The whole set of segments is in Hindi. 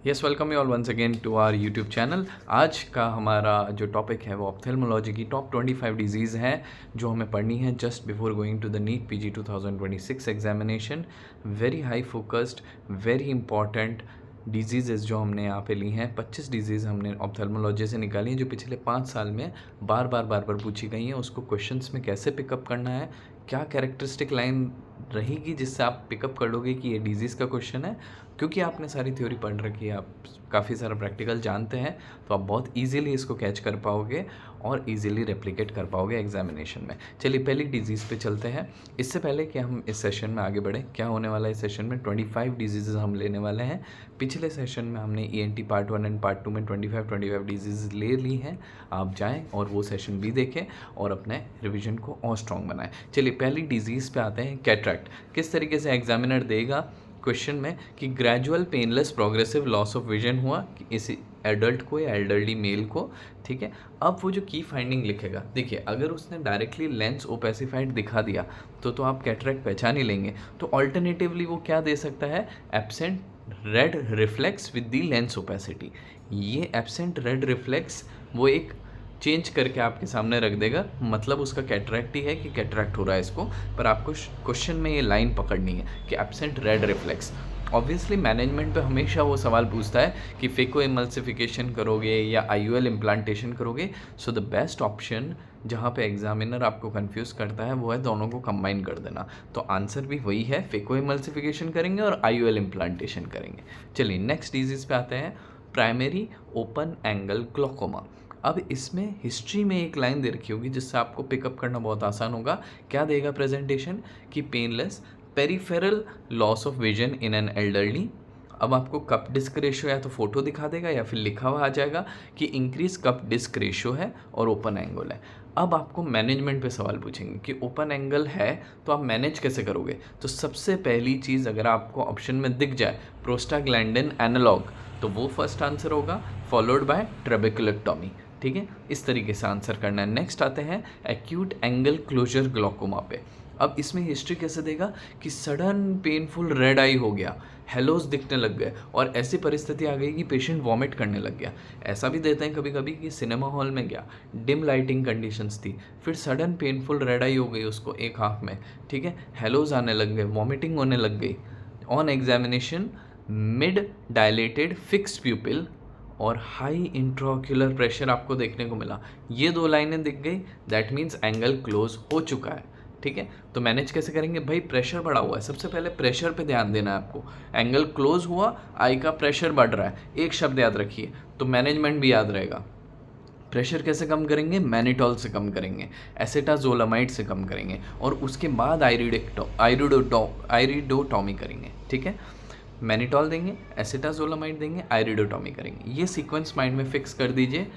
Yes, welcome you all once again to our YouTube channel. आज का हमारा जो टॉपिक है वो ऑप्थेल्मोलॉजी की टॉप 25 डिजीज़ हैं जो हमें पढ़नी है just before going to the NEET PG 2026 examination. Very high focused, very important disease जो हमने यहाँ पे ली हैं। 25 डिजीज़ हमने ऑप्थेल्मोलॉजी से निकाली हैं जो पिछले 5 साल में बार बार पूछी गई हैं। उसको क्वेश्चंस में कैसे पिकअप करना है, क्या कैरेक्टरिस्टिक लाइन रहेगी जिससे आप पिकअप कर लोगे कि ये डिजीज़ का क्वेश्चन है। क्योंकि आपने सारी थ्योरी पढ़ रखी है, आप काफ़ी सारा प्रैक्टिकल जानते हैं, तो आप बहुत इजीली इसको कैच कर पाओगे और इजीली रेप्लिकेट कर पाओगे एग्जामिनेशन में। चलिए पहली डिजीज़ पे चलते हैं। इससे पहले कि हम इस सेशन में आगे बढ़ें, क्या होने वाला है इस सेशन में 25 डिजीज़ हम लेने वाले हैं। पिछले सेशन में हमने ENT पार्ट 1 एंड पार्ट 2 में 25 डिजीज़ ले ली हैं। आप जाएँ और वो सेशन भी देखें और अपने रिविजन को और स्ट्रॉन्ग बनाएं। चलिए पहली डिजीज़ पे आते हैं, कैटरैक्ट। किस तरीके से एग्जामिनर देगा क्वेश्चन में कि gradual painless progressive loss of vision हुआ कि इसी एडल्ट को या एल्डरली मेल को, ठीक है। अब वो जो की फाइंडिंग लिखेगा, देखिए अगर उसने डायरेक्टली लेंस ओपेसिफाइड दिखा दिया तो आप कैटरैक्ट पहचान ही लेंगे। तो ऑल्टरनेटिवली वो क्या दे सकता है, absent red reflex with the lens opacity. ये एब्सेंट रेड रिफ्लेक्स वो एक चेंज करके आपके सामने रख देगा, मतलब उसका कैटरैक्ट ही है कि कैटरैक्ट हो रहा है इसको। पर आपको क्वेश्चन में ये लाइन पकड़नी है कि absent red reflex. Obviously management पे हमेशा वो सवाल पूछता है कि फेको इमल्सिफिकेशन करोगे या IOL इम्प्लांटेशन करोगे। सो द बेस्ट ऑप्शन जहाँ पे एग्जामिनर आपको कंफ्यूज करता है वो है दोनों को कंबाइन कर देना। तो आंसर भी वही है, फेको इमल्सिफिकेशन करेंगे और IOL इम्प्लांटेशन करेंगे। चलिए नेक्स्ट डिजीज़ पे आते हैं, प्राइमरी ओपन एंगल ग्लोकोमा। अब इसमें हिस्ट्री में एक लाइन दे रखी होगी जिससे आपको पिकअप करना बहुत आसान होगा। क्या देगा प्रेजेंटेशन कि painless peripheral loss of vision in an elderly. अब आपको कप डिस्क रेशो या तो फोटो दिखा देगा या फिर लिखा हुआ आ जाएगा कि इंक्रीज कप डिस्क रेशो है और ओपन एंगल है। अब आपको मैनेजमेंट पे सवाल पूछेंगे कि ओपन एंगल है तो आप मैनेज कैसे करोगे। तो सबसे पहली चीज़ अगर आपको ऑप्शन में दिख जाए प्रोस्टाग्लैंडिन एनालॉग, तो वो फर्स्ट आंसर होगा, फॉलोड बाय ट्रेबेकुलेक्टॉमी। ठीक है, इस तरीके से आंसर करना है। नेक्स्ट आते हैं एक्यूट एंगल क्लोजर ग्लोकोमा पे। अब इसमें हिस्ट्री कैसे देगा कि सडन पेनफुल रेड आई हो गया, हेलोज दिखने लग गए और ऐसी परिस्थिति आ गई कि पेशेंट वॉमिट करने लग गया। ऐसा भी देते हैं कभी कभी कि सिनेमा हॉल में गया, डिम लाइटिंग कंडीशंस थी, फिर सडन पेनफुल रेड आई हो गई उसको एक आँख में, ठीक है, हेलोज आने लग गए, वॉमिटिंग होने लग गई। On examination mid dilated fixed प्यूपिल और हाई इंट्राओक्यूलर प्रेशर आपको देखने को मिला। ये दो लाइनें दिख गई, दैट मीन्स एंगल क्लोज हो चुका है। ठीक है, तो मैनेज कैसे करेंगे भाई, प्रेशर बढ़ा हुआ है, सबसे पहले प्रेशर पे ध्यान देना है आपको। एंगल क्लोज हुआ, आई का प्रेशर बढ़ रहा है, एक शब्द याद रखिए तो मैनेजमेंट भी याद रहेगा। प्रेशर कैसे कम करेंगे, मैनिटॉल से कम करेंगे, एसेटाजोलामाइड से कम करेंगे और उसके बाद आइरिडोटॉमी करेंगे। ठीक है, मैनिटॉल देंगे, एसिटाजोलामाइड देंगे, आइरिडोटॉमी करेंगे। ये सीक्वेंस माइंड में फिक्स कर दीजिए,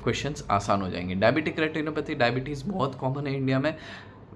क्वेश्चंस आसान हो जाएंगे। डायबिटिक रेटिनोपैथी, डायबिटीज़ बहुत कॉमन है इंडिया में,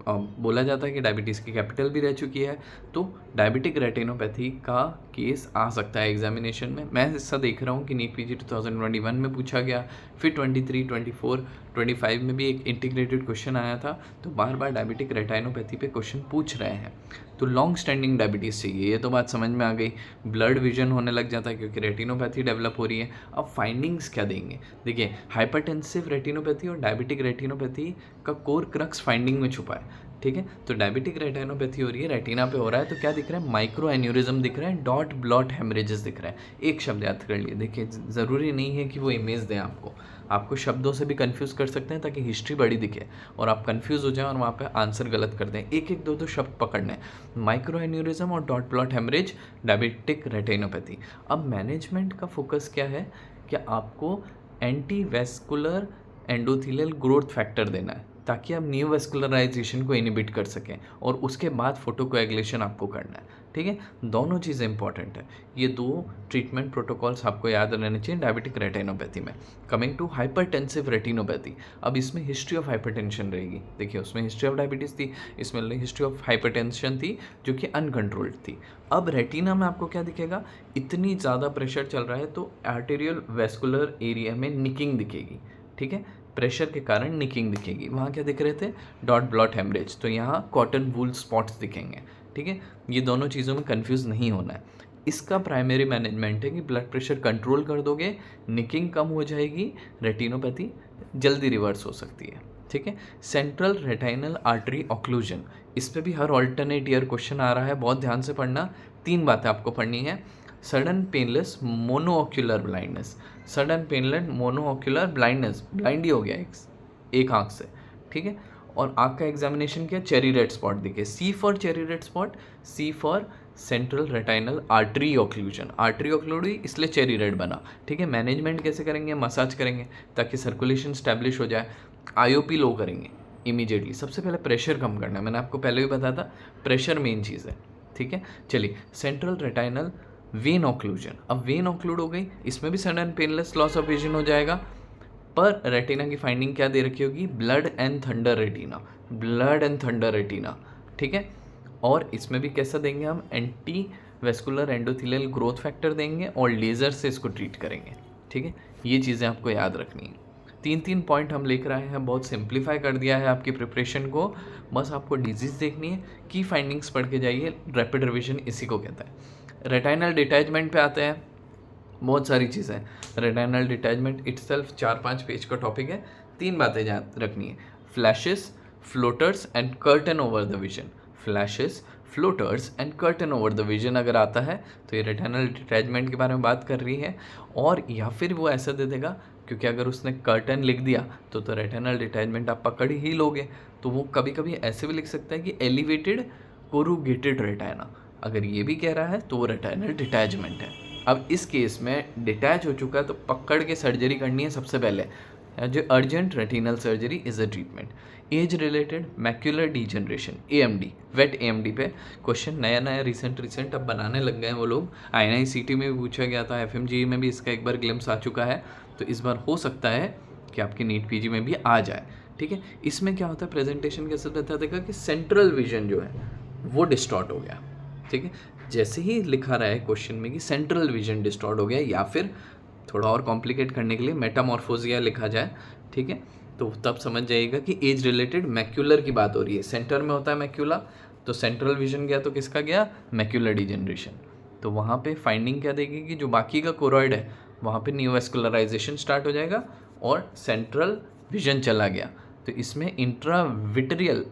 बोला जाता है कि डायबिटीज़ की कैपिटल भी रह चुकी है। तो डायबिटिक रेटिनोपैथी का केस आ सकता है एग्जामिनेशन में। मैं ऐसा देख रहा हूँ कि नीट PG 2021 में पूछा गया, फिर 23, 24, 25 में भी एक इंटीग्रेटेड क्वेश्चन आया था। तो बार बार डायबिटिक रेटिनोपैथी पे क्वेश्चन पूछ रहे हैं। तो लॉन्ग स्टैंडिंग डायबिटीज़ चाहिए, ये तो बात समझ में आ गई। ब्लड विजन होने लग जाता है क्योंकि रेटिनोपैथी डेवलप हो रही है। अब फाइंडिंग्स क्या देंगे, देखिए हाइपरटेंसिव रेटिनोपैथी और डायबिटिक रेटिनोपैथी का कोर क्रक्स फाइंडिंग में छुपा है। ठीक है, तो डायबिटिक रेटिनोपैथी हो रही है, रेटिना पे हो रहा है, तो क्या दिख रहा है, माइक्रो एन्यूरिज्म दिख रहा है, डॉट ब्लॉट हेमरेजेस दिख रहा है। एक शब्द याद कर लिए, देखिए ज़रूरी नहीं है कि वो इमेज दें आपको शब्दों से भी कंफ्यूज कर सकते हैं ताकि हिस्ट्री बड़ी दिखे और आप कंफ्यूज हो जाएं और वहाँ पे आंसर गलत कर दें। एक एक दो शब्द पकड़ने, माइक्रो एन्यूरिज्म और dot blot haemorrhage, diabetic retinopathy. अब मैनेजमेंट का फोकस क्या है कि आपको anti vascular endothelial growth factor देना है ताकि आप न्यू वेस्कुलराइजेशन को इनिबिट कर सकें और उसके बाद फोटोकोएगुलेशन आपको करना है। ठीक है, दोनों चीज़ें इंपॉर्टेंट है। ये दो ट्रीटमेंट प्रोटोकॉल्स आपको याद रहने चाहिए डायबिटिक रेटिनोपैथी में। कमिंग टू हाइपरटेंसिव रेटिनोपैथी, अब इसमें हिस्ट्री ऑफ हाइपरटेंशन रहेगी। देखिए उसमें हिस्ट्री ऑफ डायबिटीज़ थी, इसमें हिस्ट्री ऑफ हाइपरटेंशन थी जो कि अनकंट्रोल्ड थी। अब रेटिना में आपको क्या दिखेगा, इतनी ज़्यादा प्रेशर चल रहा है तो आर्टेरियल वेस्कुलर एरिया में निकिंग दिखेगी। ठीक है, प्रेशर के कारण निकिंग दिखेगी। वहाँ क्या दिख रहे थे, डॉट ब्लॉट हेमरेज, तो यहाँ कॉटन वूल स्पॉट्स दिखेंगे। ठीक है, ये दोनों चीज़ों में कंफ्यूज नहीं होना है। इसका प्राइमरी मैनेजमेंट है कि ब्लड प्रेशर कंट्रोल कर दोगे, निकिंग कम हो जाएगी, रेटिनोपैथी जल्दी रिवर्स हो सकती है। ठीक है। सेंट्रल रेटाइनल आर्टरी ऑक्लूजन, इस पे भी हर ऑल्टरनेट ईयर क्वेश्चन आ रहा है, बहुत ध्यान से पढ़ना। 3 बातें आपको पढ़नी है। Sudden painless monocular blindness, sudden painless monocular blindness, blind ही हो गया एक आंख से। ठीक है। और आंख का एग्जामिनेशन किया, चेरी रेड स्पॉट दिखे, C for cherry red spot, C for central retinal artery occlusion, artery occlude हुई इसलिए चेरी रेड बना। ठीक है। मैनेजमेंट कैसे करेंगे, मसाज करेंगे ताकि सर्कुलेशन स्टैब्लिश हो जाए। आईओपी लो करेंगे इमीडिएटली। सबसे पहले प्रेशर कम करना है, मैंने आपको पहले भी बताया था, प्रेशर मेन चीज़ है। ठीक है। चलिए, सेंट्रल रेटाइनल वेन ऑक्लूजन, अब वेन ऑक्लूड हो गई, इसमें भी sudden painless loss of vision हो जाएगा। पर रेटिना की फाइंडिंग क्या दे रखी होगी, blood and thunder retina, blood and thunder retina. ठीक है। और इसमें भी कैसा देंगे हम, anti vascular endothelial growth factor देंगे और लेज़र से इसको ट्रीट करेंगे। ठीक है। ये चीज़ें आपको याद रखनी है। 3 पॉइंट हम लेकर आए हैं, बहुत सिंप्लीफाई कर दिया है आपकी प्रिपरेशन को। बस आपको डिजीज़ देखनी है, की फाइंडिंग्स पढ़ के जाइए, रैपिड रिविजन इसी को कहता है। रेटाइनल डिटैचमेंट पे आते हैं, बहुत सारी चीज़ें। रेटाइनल डिटैचमेंट इटसेल्फ 4-5 पेज का टॉपिक है। 3 बातें याद रखनी है, flashes, floaters and curtain over the vision. Flashes, floaters and curtain over the vision अगर आता है तो ये रेटाइनल डिटैचमेंट के बारे में बात कर रही है। और या फिर वो ऐसा दे देगा, क्योंकि अगर उसने कर्टन लिख दिया तो रेटाइनल डिटैचमेंट आप पकड़ ही लोगे। तो वो कभी कभी ऐसे भी लिख सकता है कि एलिवेटेड कोरुगेटेड रेटाइना, अगर ये भी कह रहा है तो वो रेटाइनल डिटैचमेंट है। अब इस केस में डिटैच हो चुका है तो पकड़ के सर्जरी करनी है सबसे पहले, जो urgent retinal surgery is a treatment. Age related macular degeneration, AMD, wet AMD पे क्वेश्चन नया रिसेंट अब बनाने लग गए हैं वो लोग। INICT में भी पूछा गया था, FMGE में भी इसका एक बार ग्लिम्स आ चुका है, तो इस बार हो सकता है कि आपकी नीट PG में भी आ जाए। ठीक है। इसमें क्या होता है, प्रेजेंटेशन कैसे बता देगा कि सेंट्रल विजन जो है वो डिस्टॉर्ट हो गया। ठीक है। जैसे ही लिखा रहा है क्वेश्चन में कि सेंट्रल विजन डिस्टॉर्ट हो गया, या फिर थोड़ा और कॉम्प्लिकेट करने के लिए मेटामॉर्फोजिया लिखा जाए, ठीक है, तो तब समझ जाइएगा कि एज रिलेटेड मैक्यूलर की बात हो रही है। सेंटर में होता है मैक्यूला, तो सेंट्रल विजन गया तो किसका गया, मैक्यूलर डिजनरेशन। तो वहाँ पे फाइंडिंग क्या देगी कि जो बाकी का कोरॉइड है वहाँ पे न्यूवेस्कुलराइजेशन स्टार्ट हो जाएगा और सेंट्रल विजन चला गया। तो इसमें इंट्राविट्रियल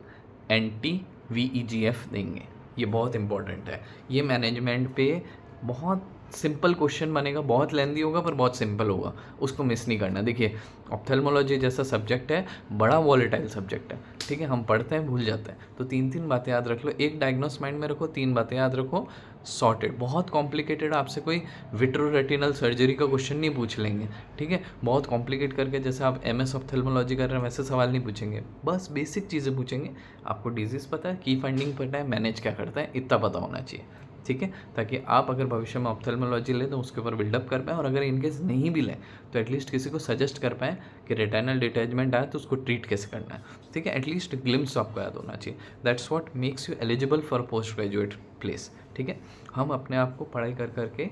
एंटी VEGF देंगे, ये बहुत इंपॉर्टेंट है। ये मैनेजमेंट पे बहुत सिंपल क्वेश्चन बनेगा, बहुत लेंदी होगा पर बहुत सिंपल होगा, उसको मिस नहीं करना। देखिए, ऑप्थेल्मोलॉजी जैसा सब्जेक्ट है, बड़ा वॉलेटाइल सब्जेक्ट है। ठीक है। हम पढ़ते हैं भूल जाते हैं, तो 3 बातें याद रख लो, एक डायग्नोस माइंड में रखो, 3 बातें याद रखो, सॉर्टेड। बहुत कॉम्प्लिकेटेड आपसे कोई विट्रोरेटिनल सर्जरी का क्वेश्चन नहीं पूछ लेंगे। ठीक है। बहुत कॉम्प्लिकेट करके जैसे आप MS ऑप्थेल्मोलॉजी कर रहे हैं वैसे सवाल नहीं पूछेंगे, बस बेसिक चीज़ें पूछेंगे। आपको डिजीज़ पता है, की फाइंडिंग पता है, मैनेज क्या करता है, इतना पता होना चाहिए। ठीक है। ताकि आप अगर भविष्य में ऑप्थेल्मोलॉजी लें तो उसके ऊपर बिल्डअप कर पाएँ, और अगर इनकेस नहीं भी लें तो एटलीस्ट किसी को सजेस्ट कर पाएँ कि रेटाइनल डिटैचमेंट आए तो उसको ट्रीट कैसे करना है। ठीक है। एटलीस्ट ग्लिम्स आपको याद होना चाहिए। That's what makes you eligible for post graduate place. ठीक है। हम अपने आप को पढ़ाई कर करके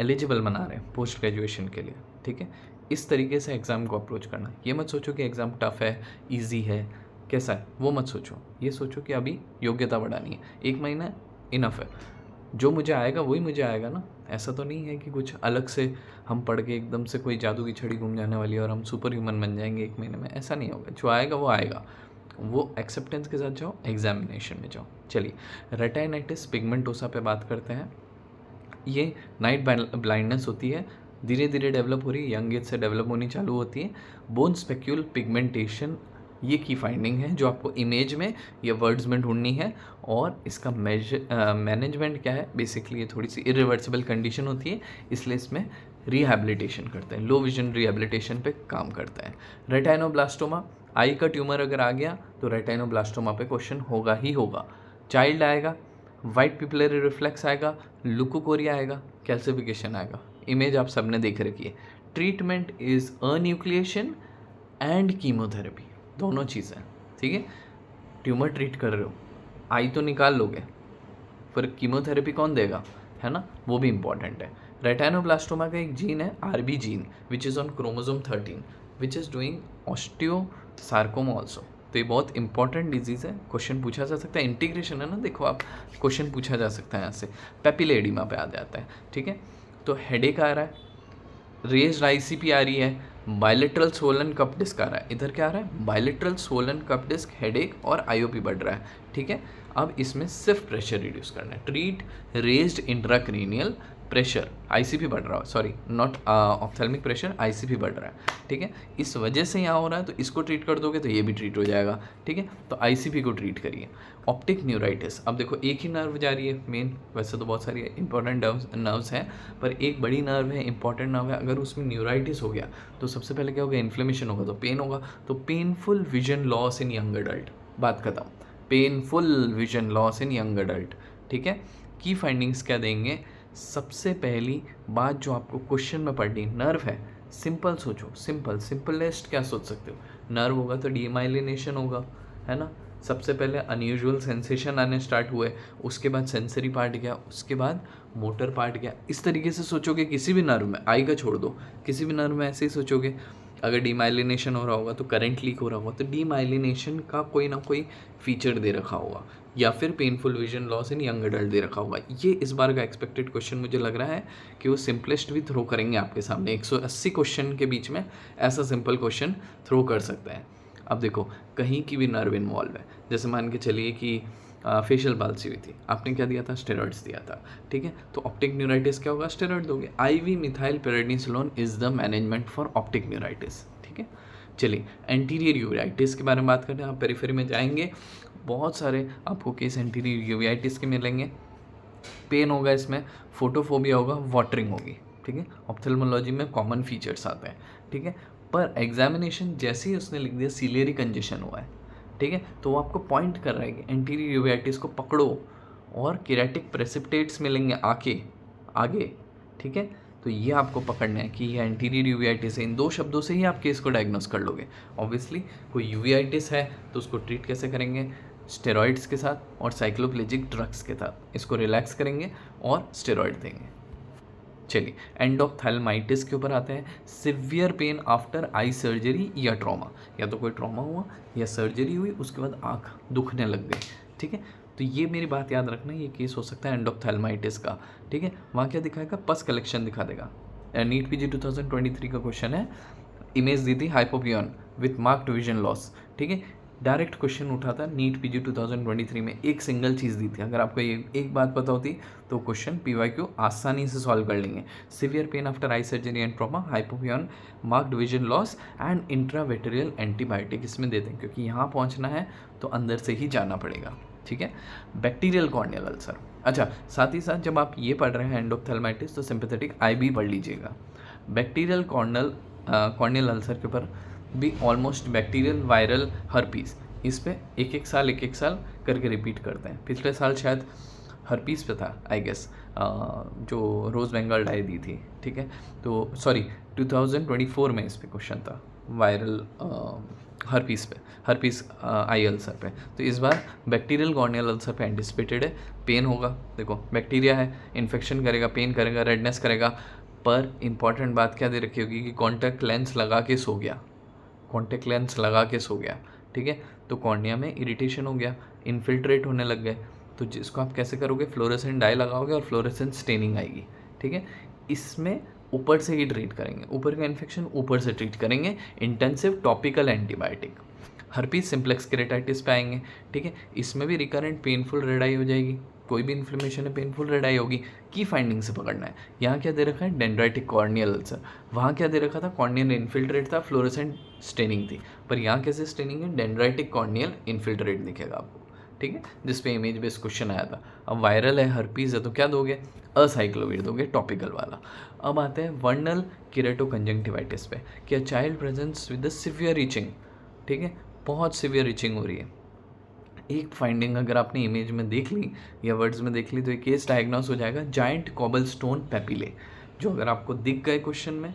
एलिजिबल बना रहे हैं पोस्ट ग्रेजुएशन के लिए। ठीक है। इस तरीके से एग्ज़ाम को अप्रोच करना। ये मत सोचो कि एग्ज़ाम टफ है, ईजी है, कैसा है, वो मत सोचो। ये सोचो कि अभी योग्यता बढ़ानी है, 1 महीना इनफ है, जो मुझे आएगा वही मुझे आएगा ना। ऐसा तो नहीं है कि कुछ अलग से हम पढ़ के एकदम से कोई जादू की छड़ी घूम जाने वाली है और हम सुपर ह्यूमन बन जाएंगे 1 महीने में, ऐसा नहीं होगा। जो आएगा वो आएगा, वो एक्सेप्टेंस के साथ जाओ, एग्जामिनेशन में जाओ। चलिए, रेटाइनाइटिस पिगमेंटोसा पे बात करते हैं। ये नाइट ब्लाइंडनेस होती है, धीरे धीरे डेवलप हो रही है, यंग एज से डेवलप होनी चालू होती है। बोन स्पेक्यूल पिगमेंटेशन, ये की फाइंडिंग है जो आपको इमेज में या वर्ड्स में ढूंढनी है। और इसका मैनेजमेंट क्या है, बेसिकली ये थोड़ी सी इरिवर्सिबल कंडीशन होती है, इसलिए इसमें रिहैबिलिटेशन करते हैं, लो विजन रिहैबिलिटेशन पे काम करता है। रेटाइनोब्लास्टोमा, आई का ट्यूमर अगर आ गया तो रेटाइनोब्लास्टोमा पे क्वेश्चन होगा ही होगा। चाइल्ड आएगा, वाइट पिपलरी रिफ्लेक्स आएगा, लुकोकोरिया आएगा, कैल्सिफिकेशन आएगा। इमेज आप सबने देख रखी है। ट्रीटमेंट इज अन्यूक्लिएशन एंड कीमोथेरेपी, दोनों चीज़ें। ठीक है। ट्यूमर ट्रीट कर रहे हो, आई तो निकाल लोगे, फिर कीमोथेरेपी कौन देगा, है ना, वो भी इंपॉर्टेंट है। रेटाइनोब्लास्टोमा का एक जीन है RB gene, which is on chromosome 13, which is doing osteosarcoma also. तो ये बहुत इंपॉर्टेंट डिजीज़ है, क्वेश्चन पूछा जा सकता है, इंटीग्रेशन है ना, देखो आप क्वेश्चन पूछा जा सकता है यहाँ से। पेपिला एडिमा पे आ जाता है, ठीक है। तो हेडेक आ रहा है, रेज्ड आईसीपी आ रही है, बायलेटरल स्वोलन कप डिस्क आ रहा है, इधर क्या आ रहा है, bilateral swollen cup disc, headache और आईओपी बढ़ रहा है, ठीक है। अब इसमें सिर्फ प्रेशर रिड्यूस करना है, treat raised intracranial pressure, ICP बढ़ रहा है, sorry not ophthalmic pressure, ICP बढ़ रहा है, ठीक है। इस वजह से यहाँ हो रहा है, तो इसको ट्रीट कर दोगे तो ये भी ट्रीट हो जाएगा, ठीक है। तो आईसीपी को ट्रीट करिए। ऑप्टिक न्यूराइटिस, अब देखो एक ही नर्व जा रही है मेन, वैसे तो बहुत सारी इंपॉर्टेंट नर्व्स हैं, पर एक बड़ी नर्व है, इंपॉर्टेंट नर्व है, अगर उसमें न्यूराइटिस हो गया तो सबसे पहले क्या होगा, इन्फ्लेमेशन होगा, तो पेन होगा, तो painful vision loss in young adult, बात खत्म, painful vision loss in young adult, ठीक है। की फाइंडिंग्स क्या देंगे, सबसे पहली बात जो आपको क्वेश्चन में पढ़नी, नर्व है, सिंपल सोचो, सिंपलेस्ट क्या सोच सकते हो, नर्व होगा तो डीमाइलिनेशन होगा, है ना। सबसे पहले अनयूजुअल सेंसेशन आने स्टार्ट हुए, उसके बाद सेंसरी पार्ट गया, उसके बाद मोटर पार्ट गया, इस तरीके से सोचोगे किसी भी नर्व में, आई का छोड़ दो, किसी भी नर्व में ऐसे ही सोचोगे। अगर डीमाइलिनेशन हो रहा होगा तो करंट लीक हो रहा होगा, तो डीमाइलिनेशन का कोई ना कोई फीचर दे रखा होगा, या फिर painful vision loss in young adult दे रखा होगा। ये इस बार का एक्सपेक्टेड क्वेश्चन मुझे लग रहा है कि वो सिंपलेस्ट भी थ्रो करेंगे आपके सामने, 180 क्वेश्चन के बीच में ऐसा सिंपल क्वेश्चन थ्रो कर सकता है। अब देखो कहीं की भी नर्व इन्वॉल्व है, जैसे मान के चलिए कि फेशियल पाल्सी हुई थी, आपने क्या दिया था, स्टेरॉइड्स दिया था, ठीक है। तो ऑप्टिक न्यूराइटिस क्या होगा, स्टेरॉइड दोगे। IV methyl prednisolone is the management for optic neuritis, ठीक है। चलिए एंटीरियर यूवेइटिस के बारे में बात करते हैं। आप पेरिफेरी में जाएंगे, बहुत सारे आपको केस एंटीरियर यूवेइटिस के मिलेंगे, पेन होगा, इसमें फोटोफोबिया होगा, वाटरिंग होगी, ठीक है। ऑप्थेल्मोलॉजी में कॉमन फीचर्स आते हैं, ठीक है। पर एग्जामिनेशन जैसे ही उसने लिख दिया सीलियरी कंजेशन हुआ है, ठीक है, तो वो आपको पॉइंट कर रहा है कि एंटीरियर यूवेइटिस को पकड़ो और केरेटिक प्रेसिपिटेट्स मिलेंगे आगे, ठीक है। तो ये आपको पकड़ना है कि ये एंटीरियर यूवेइटिस है, इन दो शब्दों से ही आप केस को डायग्नोस कर लोगे। ऑब्वियसली कोई यूवेइटिस है तो उसको ट्रीट कैसे करेंगे, स्टेरॉइड्स के साथ और साइक्लोप्लेजिक ड्रग्स के साथ, इसको रिलैक्स करेंगे और स्टेरॉइड देंगे। चलिए एंडोप्थेल्माइटिस के ऊपर आते हैं, severe pain after eye surgery या ट्रॉमा, या तो कोई ट्रॉमा हुआ या सर्जरी हुई, उसके बाद आँख दुखने लग गई, ठीक है। तो ये मेरी बात याद रखना, ये केस हो सकता है एंडोप्थेल्माइटिस का, ठीक है। वहाँ क्या दिखाएगा, पस कलेक्शन दिखा देगा। नीट PG 2023 का क्वेश्चन है, इमेज दी थी हाइपोपियन विथ मार्क्ड विजन लॉस, ठीक है। डायरेक्ट क्वेश्चन उठा था नीट PG 2023 में, एक सिंगल चीज़ दी थी, अगर आपको ये एक बात पता होती तो क्वेश्चन PYQ आसानी से सॉल्व कर लेंगे। Severe pain after eye surgery and trauma, hypopyon, marked vision loss and intravitreal antibiotic इसमें देते हैं, क्योंकि यहाँ पहुँचना है तो अंदर से ही जाना पड़ेगा, ठीक है। बैक्टीरियल कॉर्नियल अल्सर, अच्छा साथ ही साथ जब आप ये पढ़ रहे हैं एंडोप्थेल्माइटिस तो सिंपैथेटिक IB पढ़ लीजिएगा। बैक्टीरियल कॉर्नियल अल्सर के ऊपर भी ऑलमोस्ट बैक्टीरियल वायरल हर्पीस, इस पे एक एक साल करके रिपीट करते हैं। पिछले साल शायद हर्पीस पे था आई गेस, जो रोज़ बंगाल डाई दी थी, ठीक है। तो सॉरी 2024 में इस पे क्वेश्चन था, वायरल हर्पीस पे, हर्पीस आई अल्सर पे। तो इस बार बैक्टीरियल कॉर्नियल अल्सर पे एंटिसिपेटेड है, पेन होगा, देखो बैक्टीरिया है, इन्फेक्शन करेगा, पेन करेगा, रेडनेस करेगा, पर इंपॉर्टेंट बात क्या दे रखी होगी कि कॉन्टैक्ट लेंस लगा के सो गया, कॉन्टैक्ट लेंस लगा के सो गया, ठीक है। तो कॉर्निया में इरिटेशन हो गया, इन्फिल्ट्रेट होने लग गए, तो जिसको आप कैसे करोगे, फ्लोरेसेंट डाई लगाओगे और फ्लोरेसेंट स्टेनिंग आएगी, ठीक है। इसमें ऊपर से ही ट्रीट करेंगे, ऊपर का इन्फेक्शन ऊपर से ट्रीट करेंगे, intensive topical antibiotic. Herpes simplex केरेटाइटिस पे आएंगे, ठीक है। इसमें भी रिकरेंट पेनफुल रेड आई हो जाएगी, कोई भी इन्फ्लेमेशन है पेनफुल रेड आई होगी। की फाइंडिंग से पकड़ना है, यहाँ क्या दे रखा है, डेंड्राइटिक कॉर्नियल अल्सर, वहाँ क्या दे रखा था, कॉर्नियल इन्फिल्ट्रेट था, फ्लोरेसेंट स्टेनिंग थी, पर यहाँ कैसे स्टेनिंग है, डेंड्राइटिक कॉर्नियल इन्फिल्ट्रेट दिखेगा आपको, ठीक है, जिस पे इमेज बेस्ड क्वेश्चन आया था। अब वायरल है, हर्पीस है, तो क्या दोगे, असाइक्लोविर दोगे, टॉपिकल वाला। अब आते हैं वर्नल केरेटोकंजंक्टिवाइटिस पे, क्या child presents with the severe itching, ठीक है, बहुत सिवियर इचिंग हो रही है। एक फाइंडिंग अगर आपने इमेज में देख ली या वर्ड्स में देख ली तो एक केस डायग्नोस हो जाएगा, जाइंट कॉबलस्टोन पेपिले, जो अगर आपको दिख गए क्वेश्चन में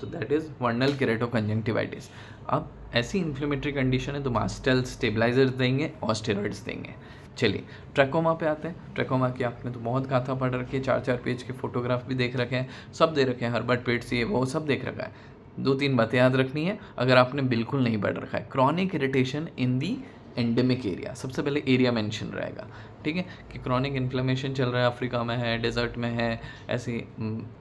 तो दैट इज वर्नल केरेटोकंजंक्टिवाइटिस। अब ऐसी इन्फ्लेमेटरी कंडीशन है तो मास्टेल स्टेबलाइजर्स देंगे और स्टेरॉइड्स देंगे। चलिए ट्रैकोमा पे आते हैं। ट्रैकोमा की आपने तो बहुत गाथा पढ़ रखी है, 4-4 पेज के फोटोग्राफ भी देख रखे हैं, सब दे रखे हैं, हर्बर्ट पेट्स ये वो सब देख रखा है। 2-3 बातें याद रखनी है अगर आपने बिल्कुल नहीं पढ़ रखा है। क्रॉनिक इरिटेशन इन दी एंडेमिक एरिया, सबसे पहले एरिया मेंशन रहेगा, ठीक है, कि क्रॉनिक इन्फ्लेमेशन चल रहा है, अफ्रीका में है, डेजर्ट में है, ऐसी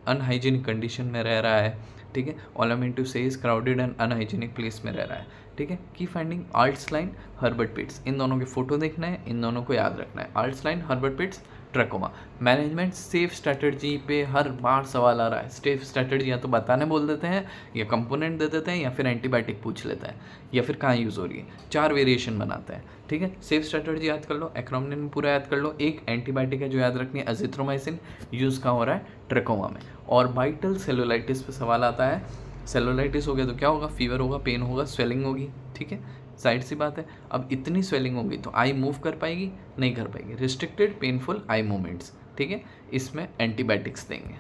अनहाइजीनिक कंडीशन में रह रहा है, ठीक है। ऑल आई मीन टू से is crowded and unhygienic place में रह रहा है, ठीक है। की फाइंडिंग आल्ट्सलाइन, हर्बर्ट पिट्स, इन दोनों के फोटो देखना है, इन दोनों को याद रखना है। Arlt's line, Herbert pits, trachoma. Management SAFE strategy पे हर बार सवाल आ रहा है। सेफ स्ट्रैटेजी या तो बताने बोल देते हैं, या कंपोनेंट दे देते हैं, या फिर एंटीबायोटिक पूछ लेते हैं, या फिर कहाँ यूज़ हो रही है, 4 वेरिएशन बनाते हैं, ठीक है। सेफ स्ट्रैटेजी याद कर लो, एक्रोनिम पूरा याद कर लो। एक एंटीबायोटिक है जो याद रखनी है, अजिथ्रोमाइसिन, यूज़ कहाँ हो रहा है, ट्रकोमा में। और वाइटल सेलुलाइटिस पे सवाल आता है, सेलुलाइटिस हो गया तो क्या होगा, फीवर होगा, पेन होगा, स्वेलिंग होगी, ठीक है, साइड सी बात है। अब इतनी स्वेलिंग होगी तो आई मूव कर पाएगी, नहीं कर पाएगी, रिस्ट्रिक्टेड पेनफुल आई मूवमेंट्स, ठीक है, इसमें एंटीबायोटिक्स देंगे।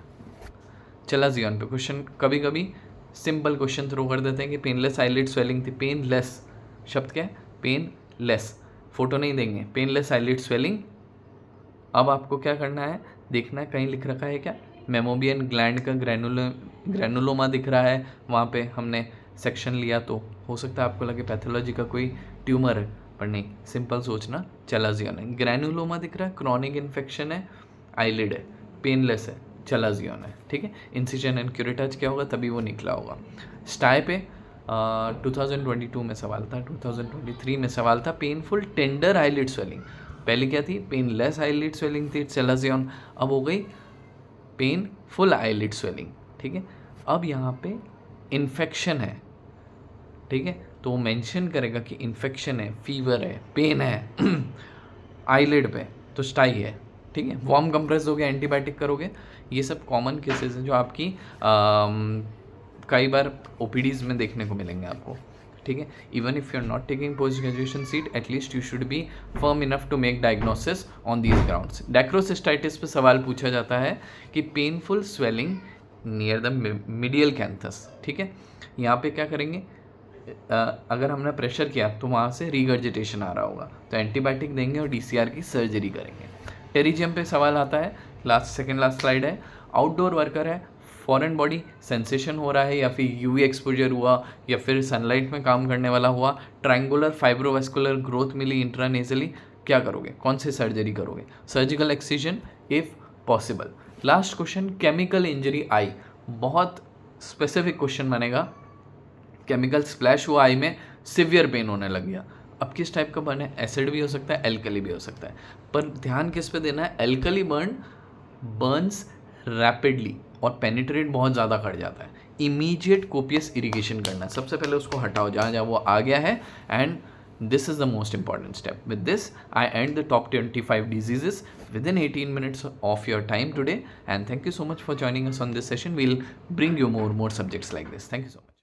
चलाजियन पे क्वेश्चन कभी कभी सिंपल क्वेश्चन थ्रो कर देते हैं कि पेनलेस आईलिड स्वेलिंग थी। पेनलेस शब्द क्या है, पेनलेस, फोटो नहीं देंगे, पेनलेस आईलिड स्वेलिंग। अब आपको क्या करना है, देखना है कहीं लिख रखा है क्या, मेमोबियन ग्लैंड का ग्रैनुलोमा दिख रहा है, वहाँ पे हमने सेक्शन लिया तो हो सकता है आपको लगे पैथोलॉजी का कोई ट्यूमर है, पर नहीं, सिंपल सोचना, चलाजियन है। ग्रैनुलोमा दिख रहा है, क्रॉनिक इन्फेक्शन है, आईलिड है, पेनलेस है, चलाजियन है, ठीक है। इंसिजन एंड क्यूरेटाज क्या होगा, तभी वो निकला होगा। स्टाई पे 2022 में सवाल था, 2023 में सवाल था, पेनफुल टेंडर आईलिड स्वेलिंग। पहले क्या थी, पेनलेस आईलिड स्वेलिंग थी, चलाजियन, अब हो गई पेन फुल आईलिड स्वेलिंग, ठीक है। अब यहाँ पे इन्फेक्शन है, ठीक है, तो वो मेंशन करेगा कि इन्फेक्शन है, फीवर है, पेन है आईलिड पे, तो स्टाई है, ठीक है। वार्म कंप्रेस दोगे, एंटीबायोटिक करोगे, ये सब कॉमन केसेस हैं जो आपकी कई बार ओपीडीज में देखने को मिलेंगे आपको, ठीक है। Even if you are not taking post graduation seat, at least you should be firm enough to make diagnosis on these grounds. Dacryocystitis पे सवाल पूछा जाता है कि painful swelling near the medial canthus, ठीक है। यहाँ पे क्या करेंगे, अगर हमने प्रेशर किया तो वहाँ से रीगर्जिटेशन आ रहा होगा, तो एंटीबायोटिक देंगे और डीसीआर की सर्जरी करेंगे। टेरिजियम पे सवाल आता है, सेकेंड लास्ट स्लाइड है। आउटडोर वर्कर है, फॉरेन बॉडी सेंसेशन हो रहा है, या फिर यूवी एक्सपोजर हुआ, या फिर सनलाइट में काम करने वाला हुआ, ट्रायंगुलर फाइब्रोवेस्कुलर ग्रोथ मिली इंट्रानेजली, क्या करोगे, कौन से सर्जरी करोगे, surgical excision if possible. Last question, chemical injury eye, बहुत स्पेसिफिक क्वेश्चन बनेगा। केमिकल स्प्लैश हुआ आई में, सिवियर पेन होने लग गया, अब किस टाइप का बर्न है, एसिड भी हो सकता है, एल्कली भी हो सकता है, पर ध्यान किस पे देना है, एल्कली बर्न्स रैपिडली और पेनिट्रेट बहुत ज़्यादा कर जाता है, इमीडिएट कोपियस इरिगेशन करना है, सबसे पहले उसको हटाओ जहाँ जहाँ वो आ गया है, and this is the most important step. With this, I end the top 25 diseases within 18 minutes of your time today, and thank you so much for joining us on this session. We'll bring you more subjects like this. Thank you so much.